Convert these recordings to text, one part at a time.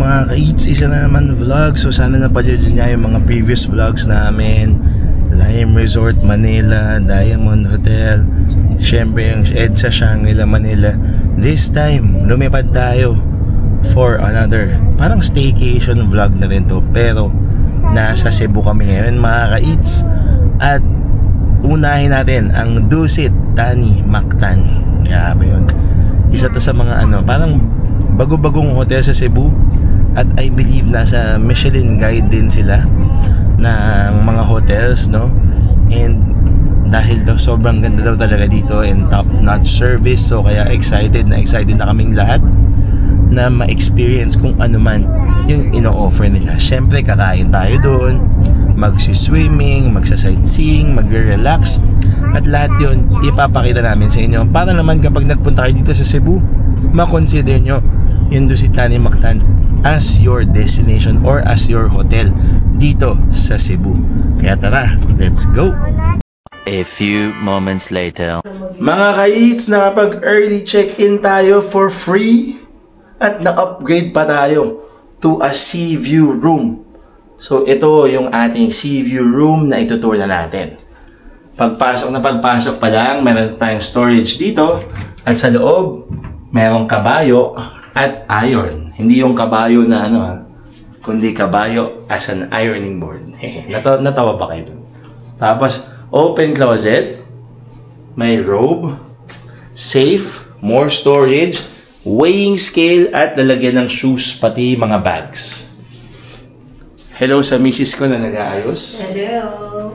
mga ka-eats, isa na naman vlog. So sana napanood niya yung mga previous vlogs namin. Lime Resort Manila, Diamond Hotel, syempre yung EDSA Shangri-La Manila. This time, lumipad tayo for another parang staycation vlog na rin to. Pero nasa Cebu kami ngayon mga ka-eats. At unahin natin ang Dusit Thani Mactan. Grabe yun. Isa to sa mga parang bago-bagong hotel sa Cebu. At I believe nasa Michelin Guide din sila ng mga hotels, no? And dahil daw sobrang ganda daw talaga dito and top-notch service, so kaya excited na kaming lahat na ma-experience kung ano man yung ino-offer nila. Syempre kakain tayo doon, magsi-swimming, magsa-sightseeing, magre-relax, at lahat yun ipapakita namin sa inyo para naman kapag nagpunta kayo dito sa Cebu, ma-consider nyo yung Dusit Thani Mactan as your destination or as your hotel dito sa Cebu. Kaya tara, let's go! A few moments later. Mga ka-eats, nakapag-early check-in tayo for free at na-upgrade pa tayo to a sea view room. So ito yung ating sea view room na itutour na natin. Pagpasok pa lang, meron tayong storage dito at sa loob, merong kabayo at iron. Hindi yung kabayo na kundi kabayo as an ironing board. Natawa pa kayo. Tapos, open closet, may robe, safe, more storage, weighing scale, at lalagyan ng shoes, pati mga bags. Hello sa misis ko na nag-aayos. Hello!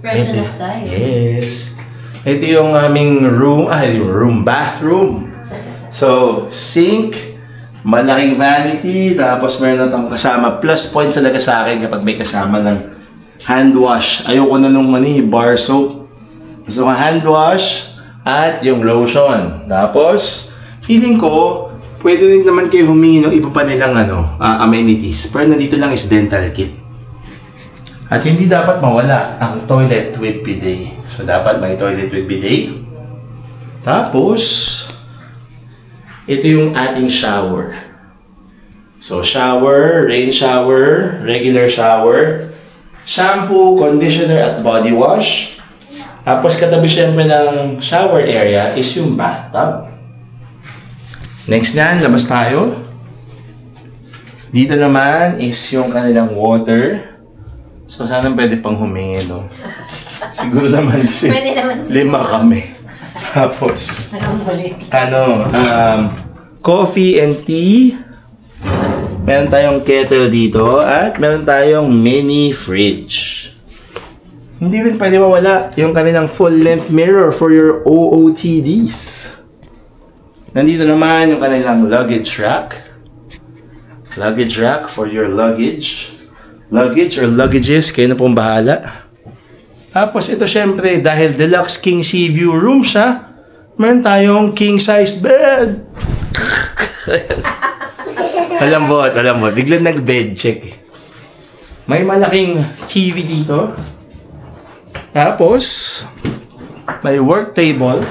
Fresh enough tayo. Yes. Ito yung aming bathroom. So, sink, malaking vanity, tapos meron na itong kasama. Plus points talaga sa akin kapag may kasama ng hand wash. Ayoko na nung bar soap. Gusto ko hand wash at yung lotion. Tapos, feeling ko, pwede rin naman kayo humingi ng iba pa nilang amenities. Pero nandito lang is dental kit. At hindi dapat mawala ang toilet with bidet. So, dapat may toilet with bidet. Tapos, ito yung ating shower. So, shower, rain shower, regular shower, shampoo, conditioner, at body wash. Tapos, katabi syempre ng shower area is yung bathtub. Next nyan, labas tayo. Dito naman is yung kanilang water. So, sana pwede pang humingi, no? Siguro naman kasi naman 5 kami. Tapos, coffee and tea. Meron tayong kettle dito at meron tayong mini fridge. Hindi rin pwede mawala yung kanilang full-length mirror for your OOTDs. Nandito naman yung kanilang luggage rack. Luggage rack for your luggage. Luggage or luggages, kayo na pong bahala. Tapos ito syempre, dahil deluxe king sea view room siya, meron tayong king size bed. Alam mo. Biglang nag-bed check. May malaking TV dito. Tapos, may work table.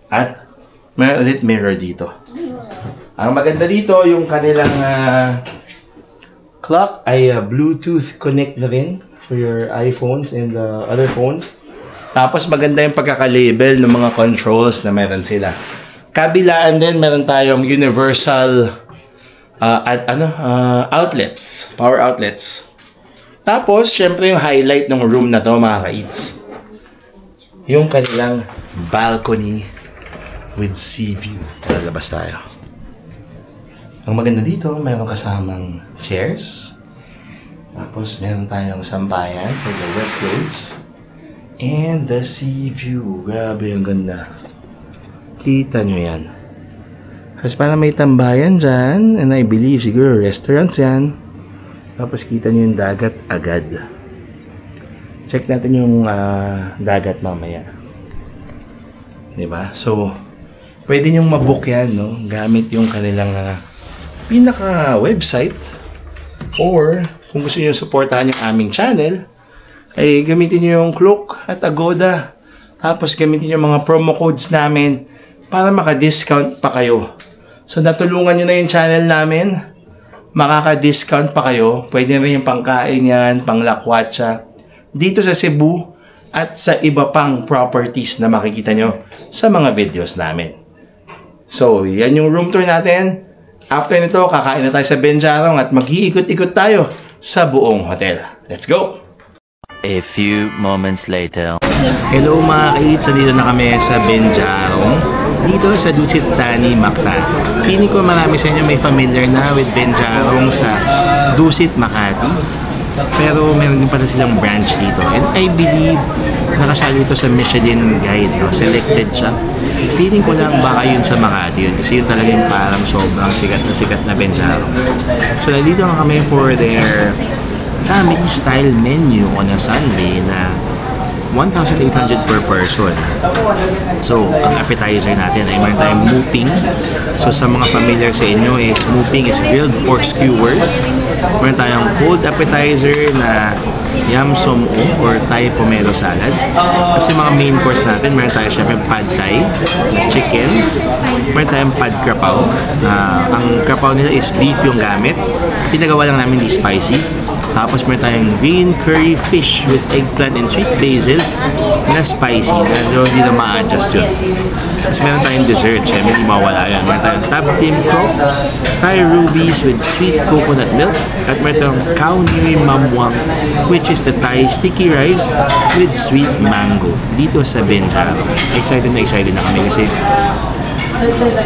At may ulit mirror dito. Ang maganda dito, yung kanilang clock ay Bluetooth connect na rin for your iPhones and other phones. Tapos maganda yung pagkaka-label ng mga controls na meron sila. Kabilaan din, meron tayong universal outlets, power outlets. Tapos, syempre yung highlight ng room na to, mga ka-eats, yung kanilang balcony with sea view. Lalabas tayo. Ang maganda dito, meron kasamang chairs. Tapos, meron tayong sampayan for the wet clothes. And the sea view. Grabe, ang ganda. Kita nyo yan. Kasi parang may tambayan dyan. And I believe siguro restaurants yan. Tapos kita nyo yung dagat agad. Check natin yung dagat mamaya. Diba? So, pwede nyong mabook yan, no? Gamit yung kanilang pinaka-website. Or, kung gusto nyo supportahan yung aming channel, ay gamitin nyo yung Klook at Agoda. Tapos gamitin yung mga promo codes namin para maka-discount pa kayo So natulungan nyo na yung channel namin. Makaka-discount pa kayo. Pwede rin yung pangkain yan, panglakwatsa. Dito sa Cebu at sa iba pang properties na makikita nyo sa mga videos namin. So, yan yung room tour natin. After nito, kakain na tayo sa Benjarong at mag-iikot-ikot tayo sa buong hotel. Let's go! A few moments later. Hello mga ka-eats, dito na kami sa Benjarong. Dito sa Dusit Thani, Mactan. Feeling ko marami sa inyo may familiar na with Benjarong sa Dusit, Makati. Pero meron din pala silang branch dito. And I believe nakasali ito sa Michelin Guide. No? Selected siya. Feeling ko lang baka yun sa Makati yun. Kasi yun talaga yung parang sobrang sikat na Benjarong. So nandito na kami for their family style menu on a Sunday na 1,800 per person. So, ang appetizer natin ay meron tayong muping. So, sa mga familiar sa inyo is muping is grilled pork skewers. Meron tayong cold appetizer na yam som o or Thai pomelo salad. Kasi mga main course natin, meron tayo syempre pad Thai na chicken. Meron tayong pad krapaw. Ang krapaw nila is beef yung gamit. Pinagawa lang namin di spicy. Tapos meron tayong green curry fish with eggplant and sweet basil na spicy. Medyo hindi na ma-adjust yun. Tapos meron tayong dessert. Siyempre hindi mawala yan. Meron tayong tab tim croque, Thai rubies with sweet coconut milk. At meron tayong khao nui mamwang, which is the Thai sticky rice with sweet mango. Dito sa Benjarong. Excited na kami kasi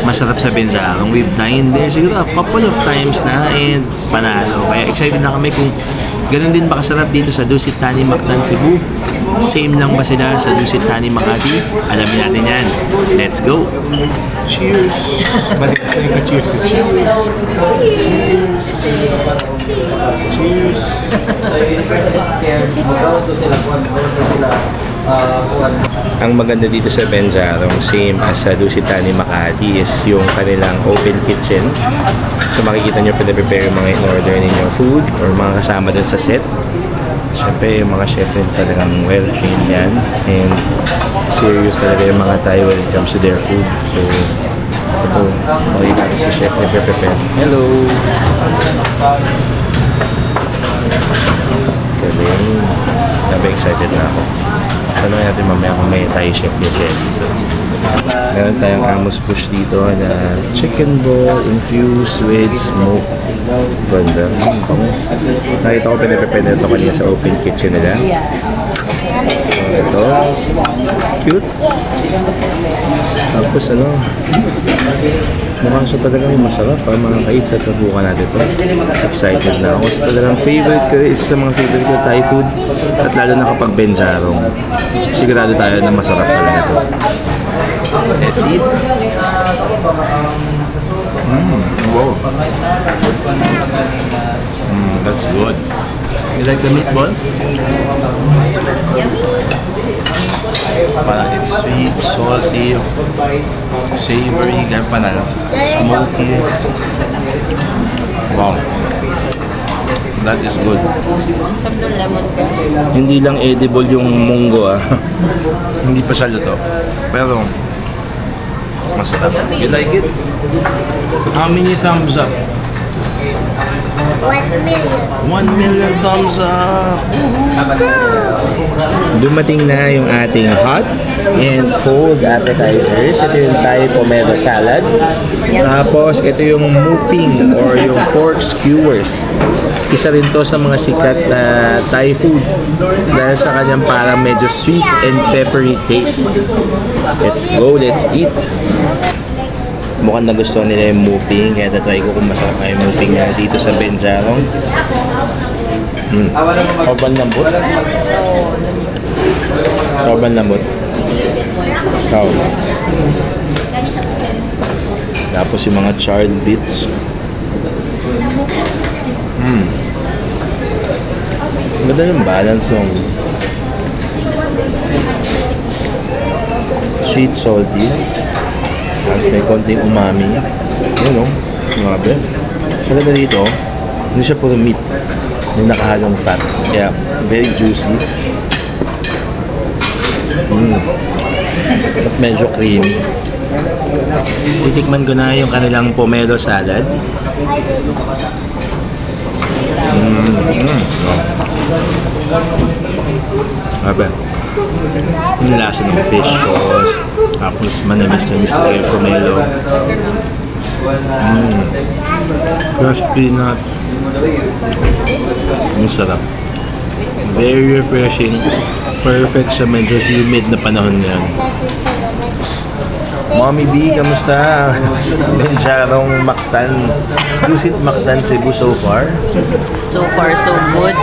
masarap sa Benjarong. We've dined there siguro a couple of times na and panalo. Kaya excited na kami kung ganun din ba kasarap dito sa Dusit Thani, Mactan, Cebu. Same lang ba sila sa Dusit Thani, Makati? Alamin natin yan. Let's go! Cheers! Cheers! Cheers! Cheers! Ang maganda dito sa Benjarong, same as sa Dusit Thani, Makati, is yung kanilang open kitchen. So makikita nyo pina-prepare yung mga in-order ninyo food or mga kasama dun sa set. Siyempre yung mga chef rin talagang well-trained yan and serious talaga yung mga Thai when it comes to their food. So ito, makikita ko si chef na prepare. Hello! Sabi excited na ako. Tanong natin mamaya kung may Thai chef kasi dito. Meron tayong Amos Bush dito na chicken ball infused with smoke. Ganda. Nakita ko pinaprepare na ito kanina sa open kitchen nila. So ito, cute. Tapos ano, mukhang siya talagang masarap mga ka-eats at nabukan natin ito. Excited na ako. So, talagang favorite ko, isa sa mga favorite ko Thai food at lalo na kapag Benjarong. Sigurado tayo na masarap talaga ito. Let's eat. Wow. That's good. You like the meatball? Parang it's sweet, salty, savory, kaya pa na smoky. Wow. That is good. Hindi lang edible yung munggo Hindi pa siya luto. Pero masarap. You like it? How many thumbs up? 1 million. 1 million thumbs up! Dumating na yung ating hot and cold appetizers. Ito yung Thai pomelo salad. Tapos ito yung muping or yung pork skewers. Isa rin to sa mga sikat na Thai food dahil sa kanyang parang medyo sweet and peppery taste. Let's go, let's eat! Mukhang nagustuhan nila yung muping, kaya tatry ko kung masarap na yung muping na dito sa Benjarong. Sobrang lambot. Sobrang lambot. Tapos yung mga charred bits. Ganda yung balance ng sweet, salty. Tapos may konting umami. Yun o. Grabe. Maganda dito, hindi siya puro meat. May nakahalong fat. Kaya, very juicy. At medyo creamy. Titikman ko na yung kanilang pomelo salad. Abe. Yung lasa ng fish sauce. Tapos manamis-namis na yung pomelo. Crispy nut. Ang sarap. Very refreshing. Perfect sa medyo humid na panahon ngayon. Mommy B, kamusta? Benjarong Mactan. Dusit Mactan Cebu so far? So far, so good.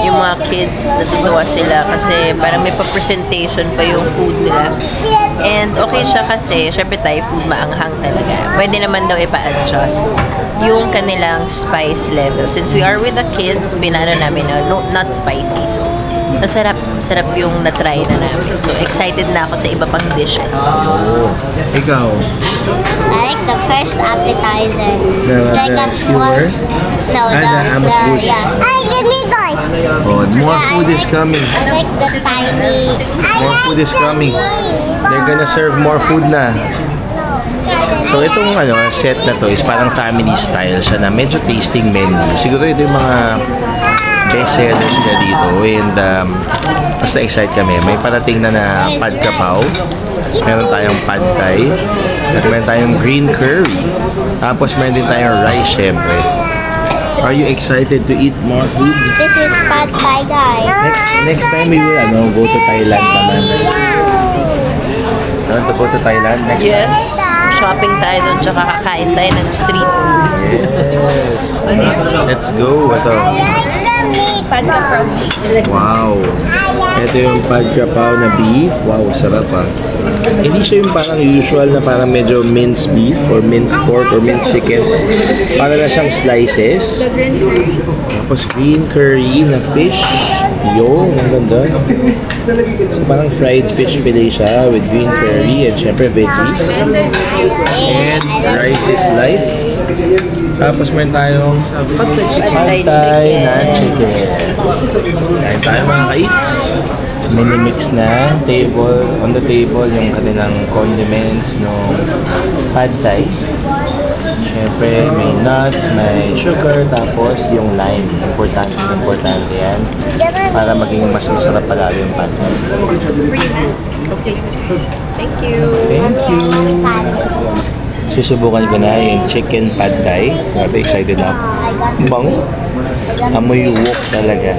Yung mga kids, natutuwa sila kasi parang may pa-presentation pa yung food nila. And okay siya kasi, syempre Thai food maanghang talaga. Pwede naman daw ipa-adjust yung kanilang spice level. Since we are with the kids, binano namin na not spicy. So, sarap yung na-try na namin. So, excited na ako sa iba pang dishes. Oh. Ikaw? I like the first appetizer. The Like a skewer? No, the Amos bush. yeah. Ay, give me toy. Oh, more food is coming. I like the tiny. More food is coming. They're gonna serve more food na. So itong set na to is parang family style siya na medyo tasting menu. Siguro ito yung mga best sellers na dito and basta excited kami. May parating na pad kapaw. Meron tayong pad thai. Meron tayong green curry. Tapos meron din tayong rice syempre. Are you excited to eat more food? This is pad thai, guys. Next time we will go to Thailand naman. Want to go to Thailand next time? Yes. Shopping tayo doon, tsaka kakain tayo ng street food. Yes. Let's go. Ito. Pad kapaw meat. Wow. Ito yung pad kapaw na beef. Wow, sarap ah. Hindi siya yung parang usual na parang medyo minced beef or minced pork or minced chicken. Para na siyang slices. Tapos green curry na fish. Yo, ang ganda. So parang fried fish fillet siya with green curry and syempre veggies. And rice is light. Tapos meron tayong pad thai na chicken. Kain tayo mga ka-eats. Mini-mix na on the table yung kanilang condiments no pad thai. Siyempre may nuts, may sugar, tapos yung lime. Importante yan. Para maging mas masarap palalo yung pad thai. Okay. Thank you. Thank you. Susubukan ko na yung chicken pad thai. Grabe, excited na ako. Bang. Amoy wok talaga.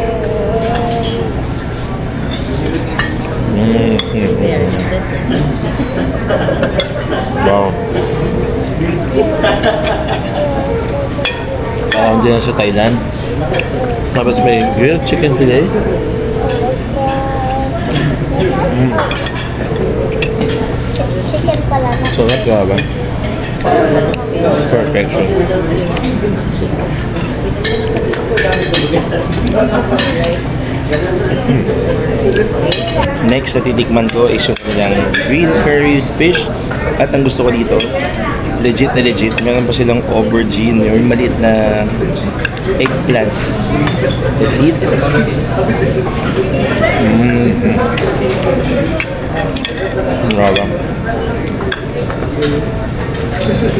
Wow. Dyan sa Thailand. Tapos may grilled chicken fillet. Chicken pala na. Sarap, grabe. Perfection. Next na titikman ko is yung kanilang green curried fish. At ang gusto ko dito, legit na legit, meron pa silang aubergine, yung maliit na eggplant. Let's eat. Grabe.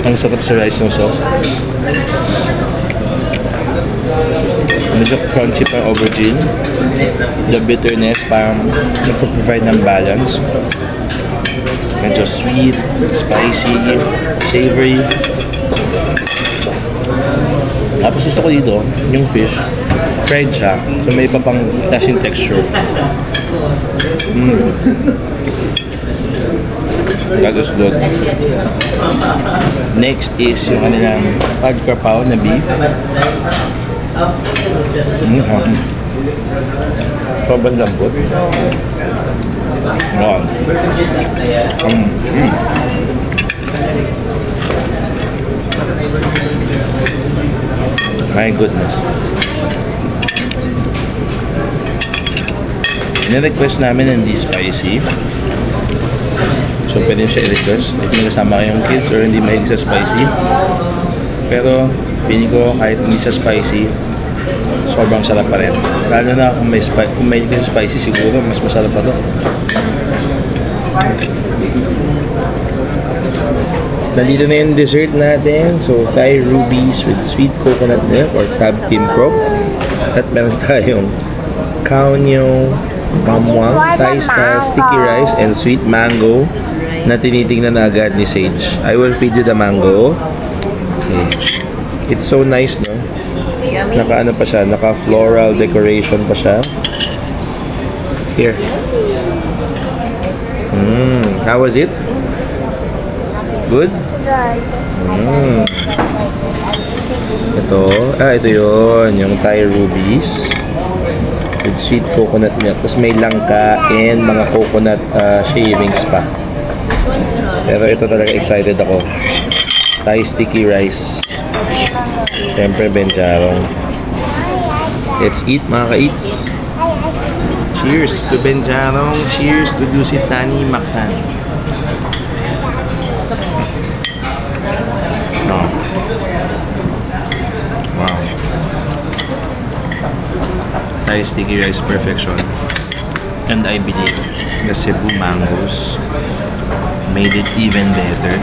Ang sarap sa rice ng sauce. Medyo crunchy pa yung aubergine. The bitterness parang nagpo-provide ng balance. Medyo sweet, spicy, savory. Tapos gusto ko dito, yung fish, fried siya. So may iba pang tasing texture. That is good. Next is yung kanilang pad kapaw na beef. Sobrang lambot. Wow. My goodness. Ina-request namin hindi spicy. So pwede siya i-request if may kasama kayong kids or hindi mahilig sa spicy. Pero pili ko kahit hindi sa spicy, sobrang sarap pa rin. Lalo na kung mahilig ka sa spicy, siguro mas masarap pa to. Nandito na yung dessert natin. So, Thai rubies with sweet coconut milk or tab tim krop. At meron tayong kaunyo, pamwang, Thai style sticky rice, and sweet mango na tinitingnan na agad ni Sage. I will feed you the mango. Okay. It's so nice, no? Naka ano pa siya, naka floral decoration pa siya. Here. How was it? Good? Ito yun, yung Thai rubies with sweet coconut milk. Tapos may langka and mga coconut shavings pa. Pero ito talaga excited ako. Thai sticky rice. Siyempre benjarong. Let's eat mga ka-eats. Cheers to benjarong. Cheers to Dusit Thani Mactan. Oh. Wow. Thai sticky rice perfection. And I believe the Cebu mangoes made it even better.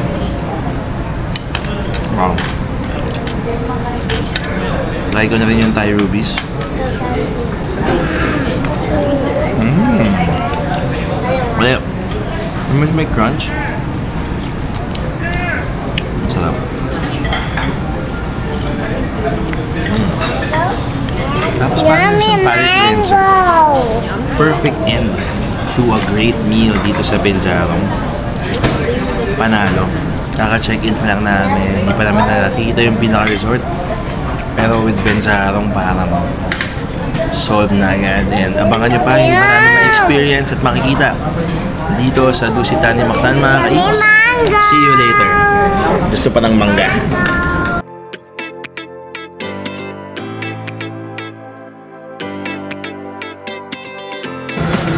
Wow. Try ko na rin yung Thai rubies. Well, may crunch. Sarap. Tapos parang isang palate cleanser. Perfect end to a great meal dito sa Benjarong. Panalo. Kaka-check-in pa lang namin. Hindi pa namin nakikita yung pinaka-resort. Pero with Benjarong parang solve na agad. And abangan nyo pa yung maraming ma-experience at makikita dito sa Dusit Thani Mactan mga ka-eats. See you later. Gusto pa ng mangga.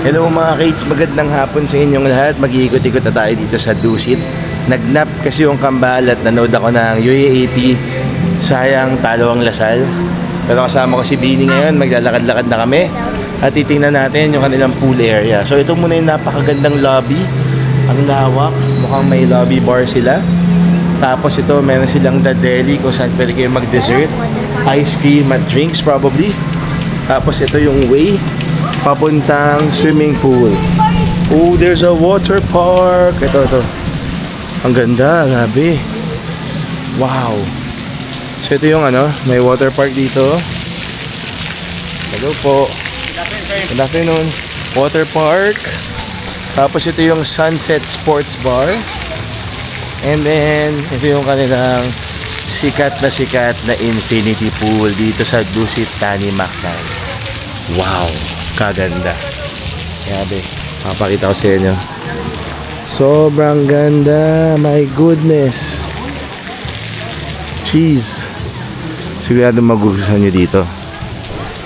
Hello mga ka-eats, magandang hapon sa inyong lahat. Mag-iikot-ikot na tayo dito sa Dusit. Nagnap kasi yung kambal at nanood ako ng UAAP. Sayang, talo ang Lasal. Pero kasama ko si Bini ngayon, maglalakad-lakad na kami. At titingnan natin yung kanilang pool area. So ito muna yung napakagandang lobby. Ang lawak, mukhang may lobby bar sila. Tapos ito, meron silang the deli kung saan pwede kayo mag-dessert. Ice cream at drinks probably. Tapos ito yung way papuntang swimming pool. Oh, there's a water park. Ito. Ang ganda, grabe. Wow. So ito yung may water park dito. Hello po. Good afternoon. Water park. Tapos ito yung Sunset Sports Bar. And then ito yung kanilang sikat na infinity pool dito sa Dusit Thani Mactan. Wow, kaganda. Grabe. Papakita ko sa inyo. Sobrang ganda. My goodness. Cheese. Sigurado magugustuhan nyo dito.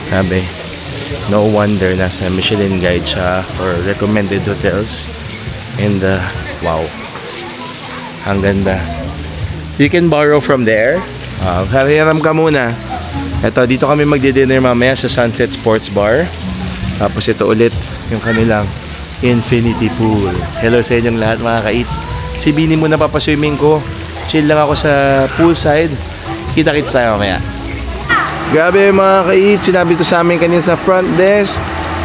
Sabi, no wonder nasa Michelin Guide siya for recommended hotels. And wow, ang ganda. You can borrow from there. Hariram ka muna. Ito, dito kami magdi-dinner mamaya sa Sunset Sports Bar. Tapos ito ulit yung kanilang infinity pool. Hello sa inyong lahat mga ka-eats. Si Bini muna papaswimming ko. Chill lang ako sa poolside. Kita-kits tayo mamaya. Grabe mga ka-eats, sinabi ito sa amin kanina sa front desk.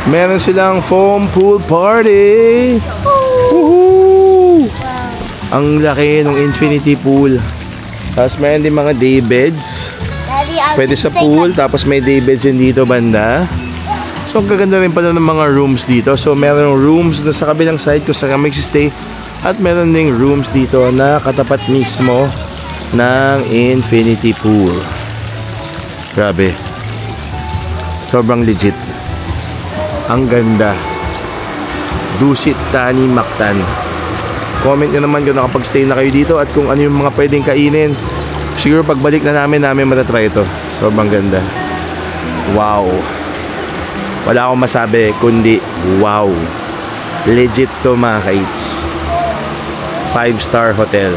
Meron silang foam pool party. Woohoo! Ang laki ng infinity pool. Tapos meron din mga day beds. Pwede sa pool, tapos may day beds din dito banda. So ang gaganda rin pala ng mga rooms dito. So meron rooms doon sa kabilang side kung saan kami mag-stay. At meron ding rooms dito na katapat mismo ng infinity pool. Grabe. Sobrang legit. Ang ganda. Dusit Thani Mactan. Comment nyo naman kung nakapag-stay na kayo dito at kung ano yung mga pwedeng kainin. Siguro pagbalik na namin matatry ito. Sobrang ganda. Wow. Wala akong masabi kundi wow. Legit to mga ka-eats. 5-star hotel.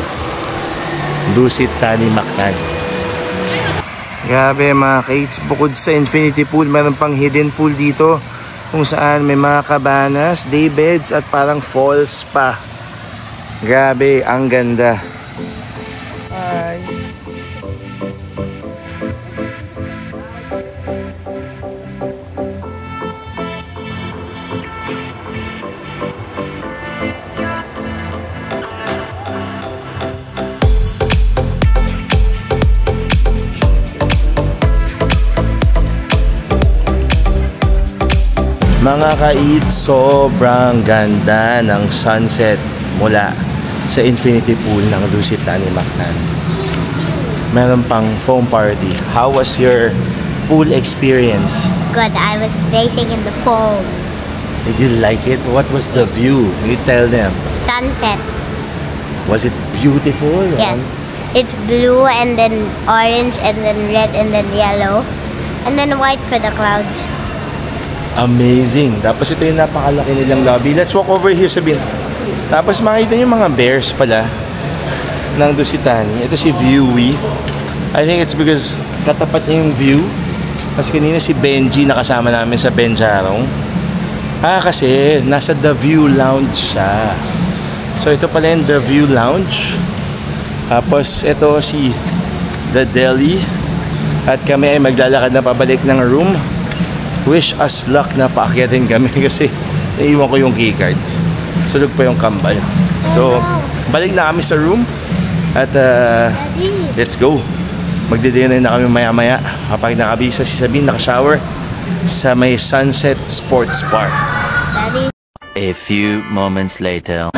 Dusit Thani Mactan. Grabe mga ka-eats, bukod sa infinity pool, meron pang hidden pool dito kung saan may mga cabanas, day beds at parang falls pa. Grabe, ang ganda. Mga kait, sobrang ganda ng sunset mula sa infinity pool ng Dusit Thani Mactan. Meron pang foam party. How was your pool experience? Good. I was racing in the foam. Did you like it? What was the view? You tell them. Sunset. Was it beautiful? Yes. It's blue and then orange and then red and then yellow. And then white for the clouds. Amazing. Tapos ito yung napakalaki nilang lobby. Let's walk over here, Sabine. Tapos makita niyo yung mga bears pala ng Dusit Thani. Ito si Viewy. I think it's because katapat niya yung view. Mas kanina si Benji nakasama namin sa Benjarong. Kasi nasa The View Lounge siya. So ito pala yung The View Lounge. Tapos ito si The Deli. At kami ay maglalakad na pabalik ng room. Wish us luck na paakyatin kami kasi naiwan ko yung keycard. Sulog pa yung kambal. So, balik na kami sa room at let's go. Magdi-dinner na kami maya-maya kapag nakabisa si Sabine nakashower sa may Sunset Sports Bar. A few moments later.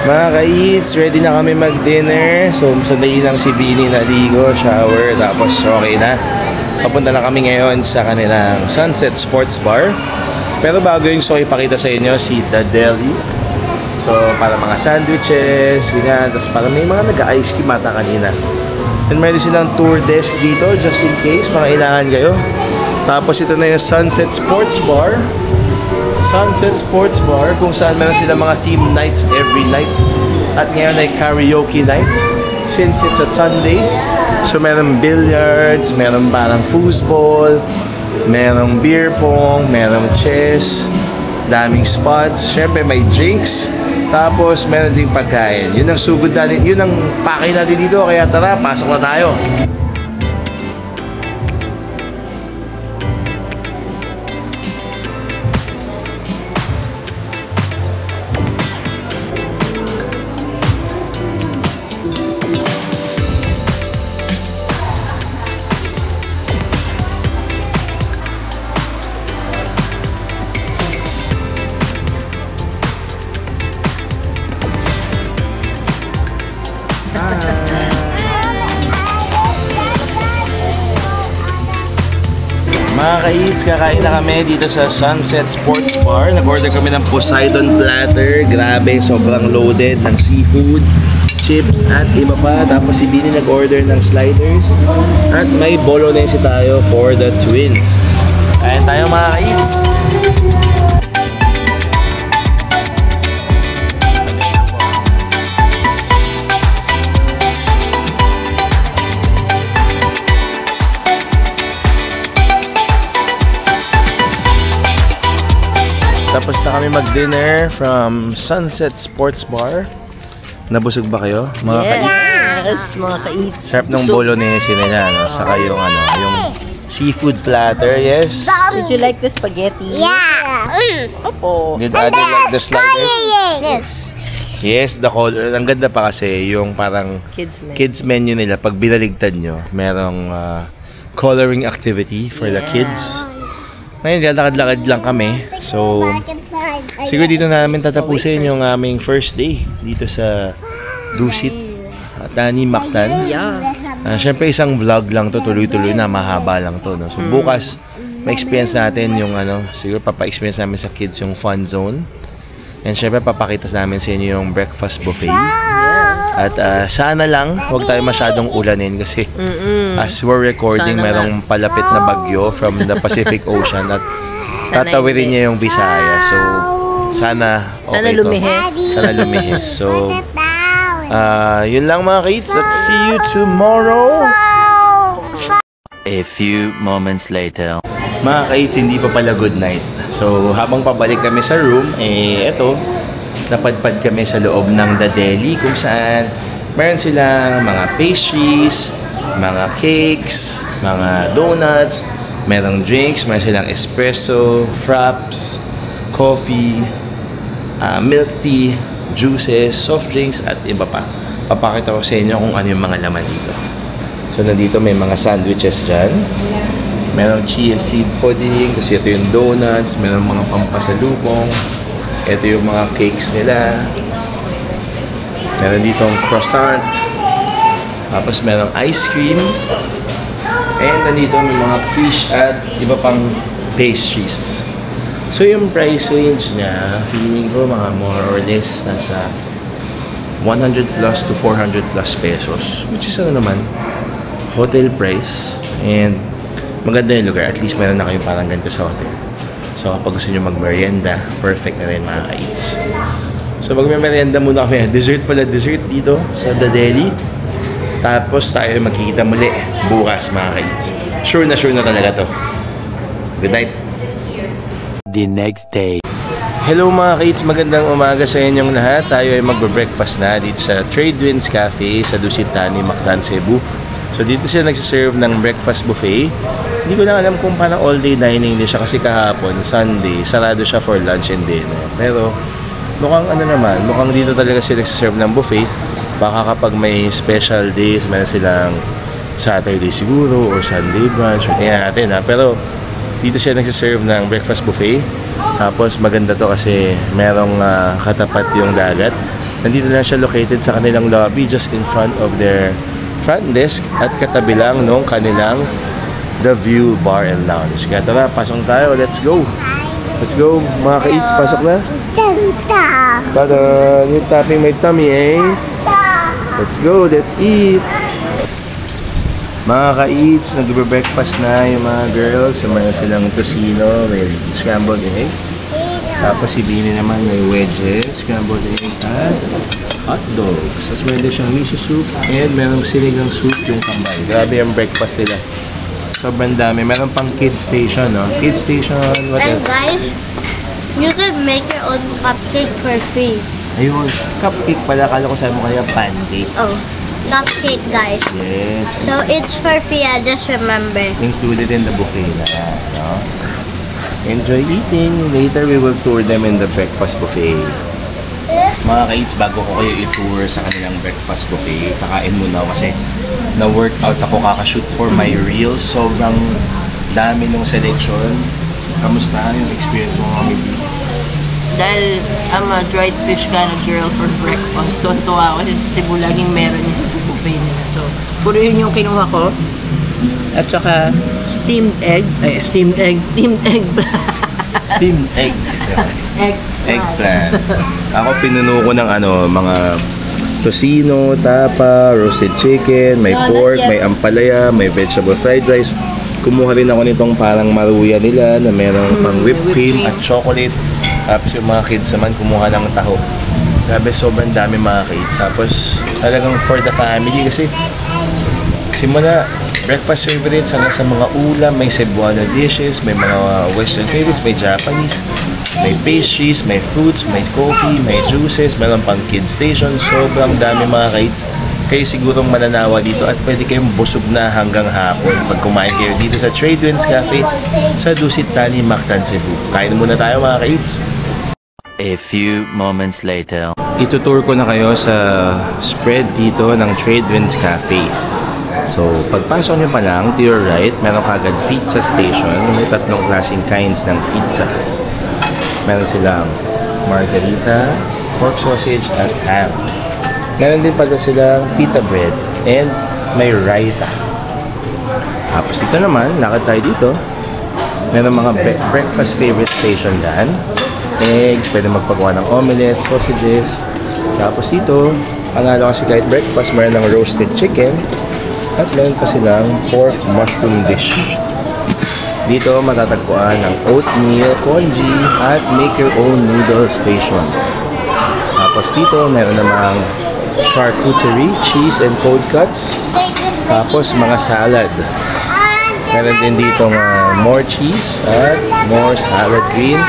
Mga ka-eats, ready na kami mag-dinner. So, sandali lang si Bini naligo, shower, tapos okay na. Papunta na kami ngayon sa kanilang Sunset Sports Bar. Pero bago yung ipakita sa inyo si The Deli. So, para mga sandwiches, ganyan. Tapos para may mga nag-ice cream ata kanina. And meron silang tour desk dito, just in case, mga kailangan kayo. Tapos ito na yung Sunset Sports Bar. Sunset Sports Bar, kung saan meron silang mga theme nights every night. At ngayon ay karaoke night. Since it's a Sunday, so meron billiards, meron parang foosball, merong beer pong, merong chess, daming spots, syempre may drinks, tapos meron ding pagkain. Yun ang sugod natin, yun ang pakay natin dito, kaya tara, pasok na tayo. Mga ka-eats, kakain na kami dito sa Sunset Sports Bar. Nag-order kami ng Poseidon platter. Grabe, sobrang loaded ng seafood, chips, at iba pa. Tapos si Bini nag-order ng sliders. At may bolognese tayo for the twins. Kain tayo mga ka-eats. Tapos na kami mag-dinner from Sunset Sports Bar. Nabusog ba kayo, mga ka-eats? Yes, mga ka-eats. Sarap ng bolognese nila, no? Saka yung yung seafood platter, yes. Did you like the spaghetti? Yeah. Opo. Did Ate like the sliders? Yes. Yes, the color. Ang ganda pa kasi yung parang kids menu nila. Pag binaligtad nyo, merong coloring activity for the kids. Ngayon, lalakad-lakad lang kami. So, siguro dito namin tatapusin yung aming first day dito sa Dusit Thani Mactan. Siyempre, isang vlog lang to, tuloy-tuloy na, mahaba lang to. No? So, bukas, ma-experience natin yung siguro papa-experience namin sa kids yung fun zone. And syempre, papakita namin sa inyo yung breakfast buffet. At sana lang, huwag tayo masyadong ulanin kasi as we're recording, merong palapit na bagyo from the Pacific Ocean at tatawirin niya yung Visaya. So, sana okay to. Sana lumihis. So, yun lang mga kids. Let's see you tomorrow. A few moments later. Mga kids, hindi pa pala good night. So, habang pabalik kami sa room, eto, napadpad kami sa loob ng The Deli kung saan meron silang mga pastries, mga cakes, mga donuts, merong drinks, meron silang espresso, fraps, coffee, milk tea, juices, soft drinks, at iba pa. Papakita ko sa inyo kung ano yung mga laman dito. So, nandito may mga sandwiches dyan. Merong chia seed pudding, kasi ito yung donuts, merong mga pampasalubong. Ito yung mga cakes nila. Meron dito ang croissant. Tapos merong ice cream. And nandito may mga fish at iba pang pastries. So yung price range niya, feeling ko mga more or less nasa 100 plus to 400 plus pesos. Which is ano naman, hotel price. And maganda yung lugar. At least meron na kayong parang ganito sa hotel. So kapag gusto nyo mag-merienda, perfect na rin mga ka-eats. So mag-merienda muna kami. Dessert dito sa The Deli. Tapos tayo magkikita muli bukas mga ka-eats. Sure na talaga to. Good night. The next day. Hello mga ka-eats, magandang umaga sa inyong lahat. Tayo ay magbe-breakfast na dito sa Tradewinds Cafe sa Dusit Thani, Mactan, Cebu. So dito sila nagsiserve ng breakfast buffet. Hindi ko lang alam kung parang all-day dining din siya kasi kahapon, Sunday, sarado siya for lunch and dinner. Pero mukhang dito talaga sila nagsiserve ng buffet. Baka kapag may special days, meron silang Saturday siguro or Sunday brunch. Tingnan natin ha. Pero dito sila nagsiserve ng breakfast buffet. Tapos maganda to kasi merong katapat yung dagat. Nandito lang siya located sa kanilang lobby just in front of their front desk at katabi lang nung kanilang The View Bar and Lounge. Kaya tara, pasok tayo. Let's go! Let's go mga ka-eats, pasok na. Tada! You're tapping my tummy eh. Let's go, let's eat! Mga ka-eats, nagbe-breakfast na yung mga girls. So, mayroon silang tocino with scrambled egg. Tapos si Bini naman may wedges, scrambled egg at hot dogs. Tapos meron din siyang miso soup and merong sinigang soup yung kambal. Grabe yung breakfast nila. Sobrang dami. Meron pang kids station, no? Kids station, what And else? guys, you can make your own cupcake for free. Ayun, cupcake pala. Kala ko sabi mo kaya pancake. Oh, cupcake guys. Yes. So it's for free, just remember. Included in the buffet na, no? Enjoy eating. Later, we will tour them in the breakfast buffet. Mga ka-eats, bago ko kayo i-tour sa kanilang breakfast buffet, kakain muna kasi na-workout ako kakashoot for my reels. Sobrang dami nung selection. Kamusta yung experience mo, Mami B? Dahil I'm a dried fish kind of girl for breakfast. Tuwan-tuwa ako kasi sa Cebu laging meron yung buffet nila. So, puro yun yung kinuha ko. At saka steamed egg. Steamed egg. Steamed egg. Eggplant. Ako pinuno ko ng mga tocino, tapa, roasted chicken, may pork, may ampalaya, may vegetable fried rice. Kumuha rin ako nitong parang maruya nila na merong pang whipped cream at chocolate. Tapos yung mga kids naman kumuha ng taho. Grabe, sobrang dami mga kids. Tapos talagang for the family kasi simula breakfast favorites hanggang sa mga ulam, may Cebuano dishes, may mga western favorites, may Japanese, may pastries, may fruits, may coffee, may juices, meron pang kids station. Sobrang dami mga kids. Kayo sigurong mananawa dito at pwede kayong busog na hanggang hapon pag kumain kayo dito sa Tradewinds Cafe sa Dusit Thani, Mactan, Cebu. Kain muna tayo mga kids. A few moments later. Itutour ko na kayo sa spread dito ng Tradewinds Cafe. So, pagpasok nyo pa lang, to your right, meron kagad pizza station. May tatlong klaseng kinds ng pizza. Meron silang margarita, pork sausage, at ham. Meron din pala silang pita bread and may raita. Tapos dito naman, lakad tayo dito. Meron mga breakfast favorite station dyan. Eggs, pwede magpagawa ng omelette, sausages. Tapos dito, panalo kasi kahit breakfast, meron ng roasted chicken. At meron pa silang pork mushroom dish. Dito matatagpuan ng oatmeal, congee, at make your own noodle station. Tapos dito meron namang charcuterie, cheese and cold cuts. Tapos mga salad. Meron din dito more cheese at more salad greens,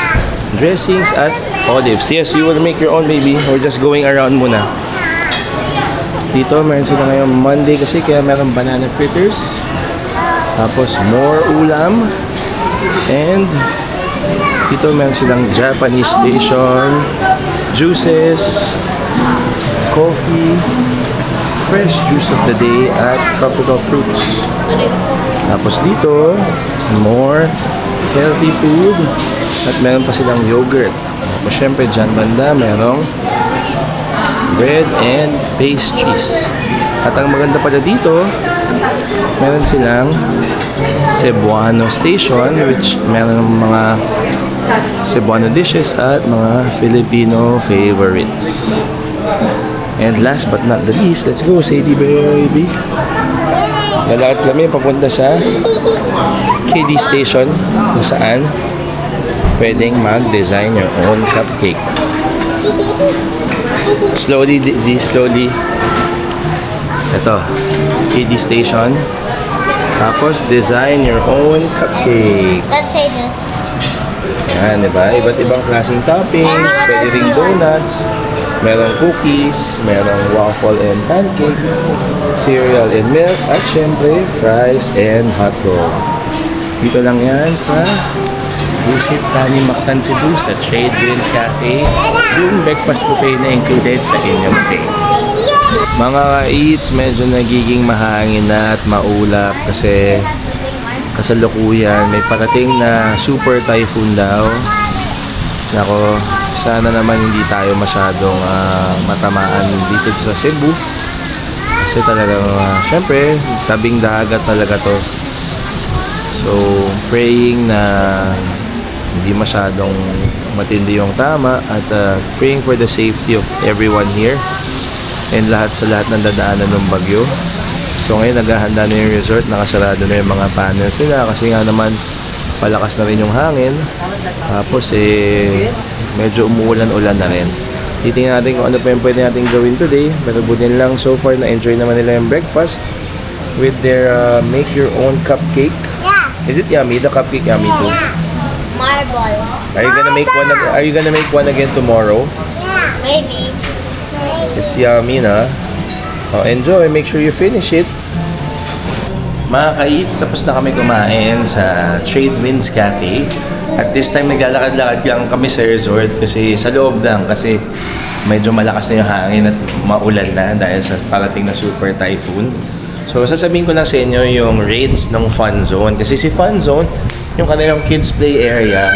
dressings at olives. Yes, you will make your own baby. We're just going around muna. Dito, meron sila ngayong Monday kasi kaya meron banana fritters. Tapos, more ulam. And, dito meron silang Japanese station, juices, coffee, fresh juice of the day, at tropical fruits. Tapos dito, more healthy food. At meron pa silang yogurt. Tapos syempre dyan banda, merong bread and pastries. At ang maganda pala dito, meron silang Cebuano station, which meron mga Cebuano dishes at mga Filipino favorites. And last but not the least, let's go, Sadie baby. Lalakad kami papunta sa kiddie station kung saan pwedeng mag-design your own cupcake. Slowly, slowly. Ito, kiddie station. Tapos, design your own cupcake. Let's say this. Yan, diba? Iba't ibang klaseng toppings. Pwede ring donuts. Merong cookies. Merong waffle and pancake. Cereal and milk. At syempre, fries and hotdog. Dito lang yan sa Dusit Tani Mactan, Cebu sa Trade Winds Cafe. Yung breakfast buffet na included sa inyong stay. Mga ka-eats, medyo nagiging mahangin na at maulap kasi kasalukuyan may parating na super typhoon daw. Nako, sana naman hindi tayo masyadong matamaan dito sa Cebu kasi talagang syempre tabing dagat talaga to. So praying na hindi masyadong matindi yung tama at praying for the safety of everyone here and lahat ng dadaanan ng bagyo. So ngayon naghahanda na yung resort, nakasarado na yung mga panels nila kasi nga naman palakas na rin yung hangin. Tapos medyo umuulan-ulan na rin. Titingnan natin kung ano pa yung pwede natin gawin today. Pero butin lang, so far na-enjoy naman nila yung breakfast with their make your own cupcake. Yeah. Is it yummy? The cupcake yummy too? Yeah. Marble. Are you gonna make one again tomorrow? Yeah. Maybe. It's yummy na. Oh, enjoy. Make sure you finish it. Mga ka-eats, tapos na kami kumain sa Trade Winds Cafe. At this time, naglalakad-lakad lang kami sa resort kasi sa loob lang kasi medyo malakas na yung hangin at maulan na dahil sa parating na super typhoon. So, sasabihin ko lang sa inyo yung rates ng Fun Zone. Kasi si Fun Zone, yung kanilang kids play area,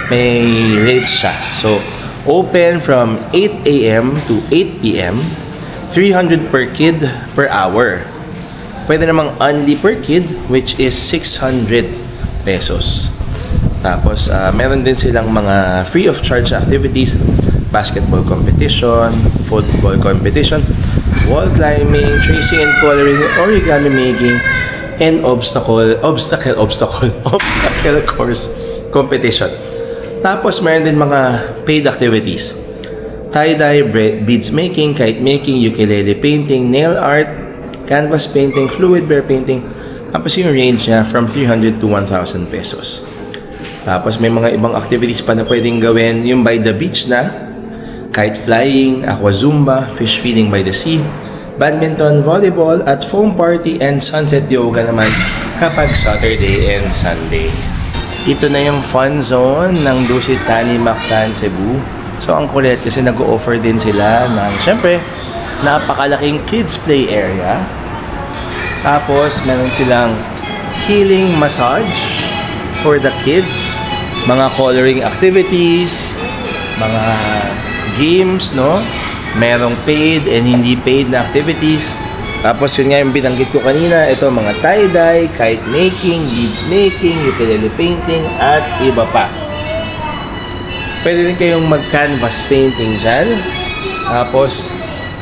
may rates siya. So, open from 8 a.m. to 8 p.m. 300 per kid per hour. Pwede namang only per kid, which is 600 pesos. Tapos, meron din silang mga free of charge activities, basketball competition, football competition, wall climbing, tracing and coloring, origami making, and obstacle course competition. Tapos, meron din mga paid activities. Tie-dye, beads making, kite making, ukulele painting, nail art, canvas painting, fluid bear painting. Tapos yung range niya from 300 to 1,000 pesos. Tapos may mga ibang activities pa na pwedeng gawin. Yung by the beach na, kite flying, aqua zumba, fish feeding by the sea, badminton, volleyball, at foam party and sunset yoga naman kapag Saturday and Sunday. Ito na yung fun zone ng Dusit Tani Mactan, Cebu. So ang kulit kasi nag-o-offer din sila ng syempre napakalaking kids play area. Tapos meron silang healing massage for the kids, mga coloring activities, mga games, no? Merong paid and hindi paid na activities. Tapos yun nga yung binanggit ko kanina, ito mga tie-dye, kite making, beads making, ukulele painting, at iba pa. Pwede rin kayong mag-canvas painting dyan. Tapos,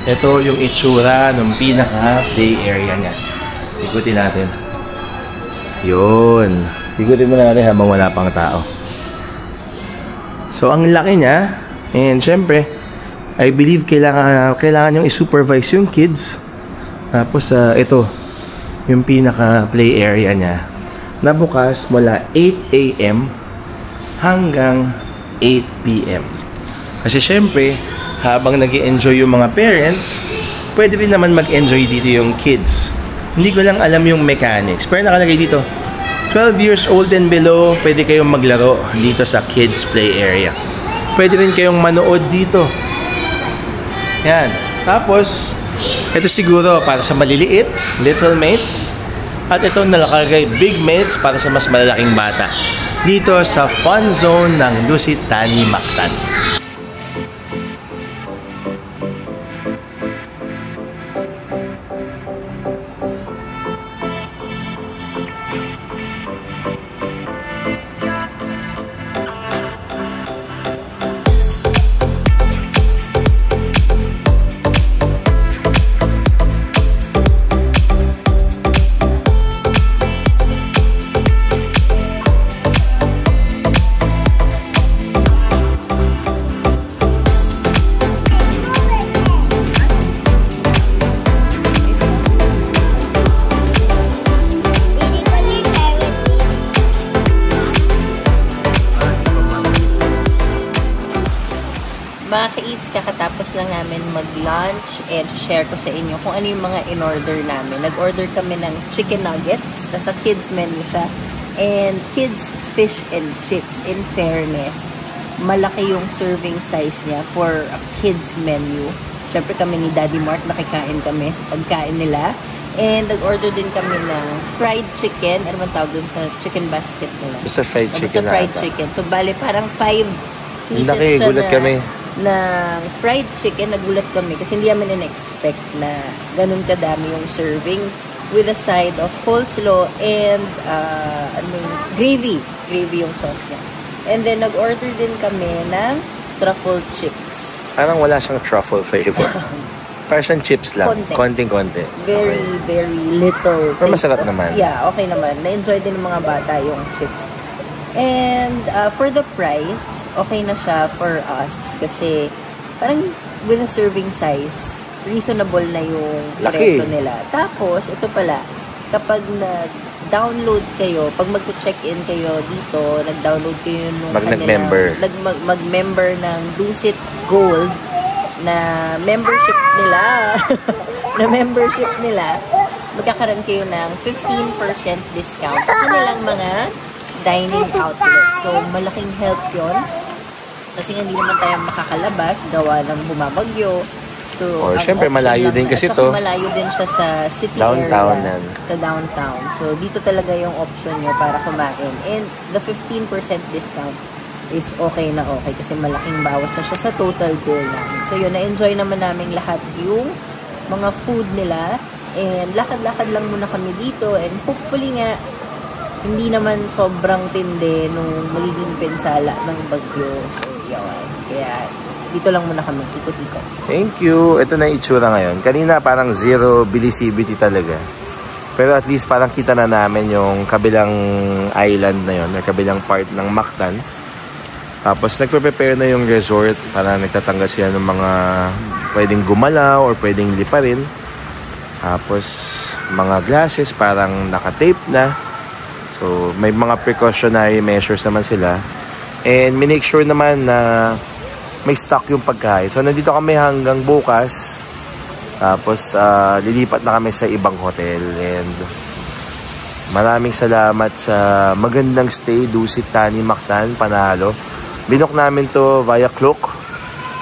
ito yung itsura ng pinaka-play area niya. Ikutin natin. Yun. Ikutin mo natin habang wala pang tao. So, ang laki niya. And syempre, I believe kailangan yung i-supervise yung kids. Tapos, ito, yung pinaka-play area niya. Na bukas mula 8 a.m. hanggang 8 p.m. Kasi syempre, habang nag-enjoy yung mga parents, pwede rin naman mag-enjoy dito yung kids. Hindi ko lang alam yung mechanics. Pero nakalagay dito, 12 years old and below, pwede kayong maglaro dito sa kids play area. Pwede rin kayong manood dito. Yan. Tapos, ito siguro para sa maliliit, little mates. At ito nakalagay big minutes para sa mas malalaking bata. Dito sa fun zone ng Dusit Thani Mactan. Mga ka-eats, kakatapos lang namin mag-lunch and share ko sa inyo kung ano yung mga in-order namin. Nag-order kami ng chicken nuggets, nasa kids menu siya, and kids fish and chips. In fairness, malaki yung serving size niya for a kids menu. Siyempre kami ni Daddy Mark, nakikain kami sa pagkain nila. And nag-order din kami ng fried chicken. Ano man tawag dun sa chicken basket nila? Basta fried chicken. Basta fried chicken. So, bale, parang 5 pieces laki, siya gulat kami. ng fried chicken. Nagulat kami kasi hindi namin in-expect na ganun kadami yung serving with a side of coleslaw and gravy yung sauce niya. And then nag-order din kami ng truffle chips. Parang wala siyang truffle flavor. Parang siyang chips lang. Konting-konti. Very, very little. Pero masarap naman. Yeah, okay naman. Na-enjoy din ng mga bata yung chips. And for the price, okay na siya for us kasi parang with a serving size, reasonable na yung presyo nila. Tapos, ito pala, kapag nag-download kayo, pag mag-check-in kayo dito, nag-download kayo nung mag-member ng Dusit Gold na membership nila, magkakaroon kayo ng 15% discount sa kanilang mga dining outlet. So, malaking help yon kasi hindi naman tayo makakalabas gawa ng bumabagyo. So, syempre malayo din kasi to. Malayo din siya sa city downtown area. Sa downtown. So, dito talaga yung option nyo para kumain. And the 15% discount is okay na okay kasi malaking bawas na siya sa total bill namin. So, yun, na-enjoy naman namin lahat yung mga food nila. And lakad-lakad lang muna kami dito. And hopefully nga, hindi naman sobrang tindi nung magiging pinsala ng bagyo. So, yawan. Kaya, dito lang muna kami, ikot-ikot. Thank you. Ito na yung itsura ngayon. Kanina parang zero visibility talaga. Pero at least parang kita na namin yung kabilang island na yun, kabilang part ng Mactan. Tapos nagpe-prepare na yung resort para nagtatanggal sila ng mga pwedeng gumalaw or pwedeng liparin. Tapos mga glasses parang naka-tape na. So, may mga precautionary measures naman sila. And make sure naman na may stock yung pagkain. So, nandito kami hanggang bukas. Tapos, lilipat na kami sa ibang hotel. And maraming salamat sa magandang stay, Dusit Thani Mactan, Panalo. Binook namin to via Klook.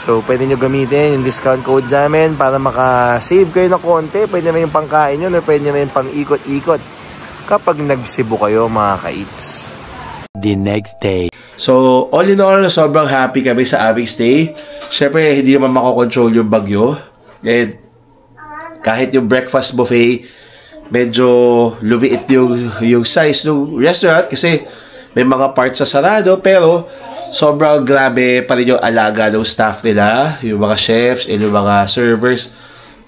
So, pwede nyo gamitin yung discount code namin para maka-save kayo ng konti. Pwede naman yung pangkain nyo, pwede naman yung pang-ikot-ikot kapag nag-Cebu kayo, mga ka-eats. The next day. So, all in all, sobrang happy kami sa aming stay. Siyempre, hindi naman makokontrol yung bagyo. And kahit yung breakfast buffet, medyo lumiit yung size ng restaurant kasi may mga parts sa sarado. Pero, sobrang grabe pa rin yung alaga ng staff nila, yung mga chefs and yung mga servers.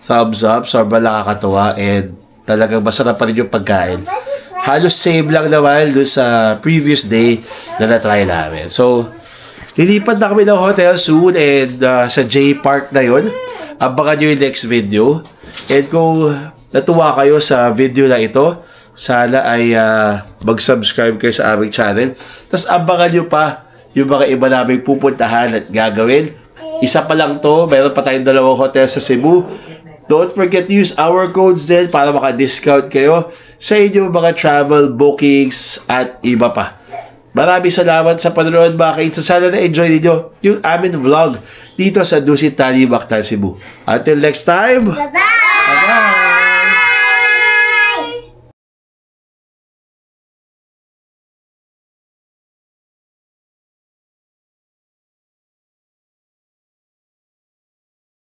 Thumbs up, sobrang nakakatuwa and talagang masarap pa rin yung pagkain. Halos same lang naman doon sa previous day na na-try namin. So, lilipat na kami ng hotel soon and sa J Park na yun. Abangan nyo yung next video. And kung natuwa kayo sa video na ito, sana ay mag-subscribe kayo sa aming channel. Tapos abangan nyo pa yung mga iba naming pupuntahan at gagawin. Isa pa lang to, mayroon pa tayong 2 hotel sa Cebu. Don't forget to use our codes din para maka-discount kayo sa inyong mga travel bookings at iba pa. Maraming salamat sa panonood mga ka-eats. Sana na-enjoy niyo yung aming vlog dito sa Dusit Thani Mactan, Cebu. Until next time! Bye-bye!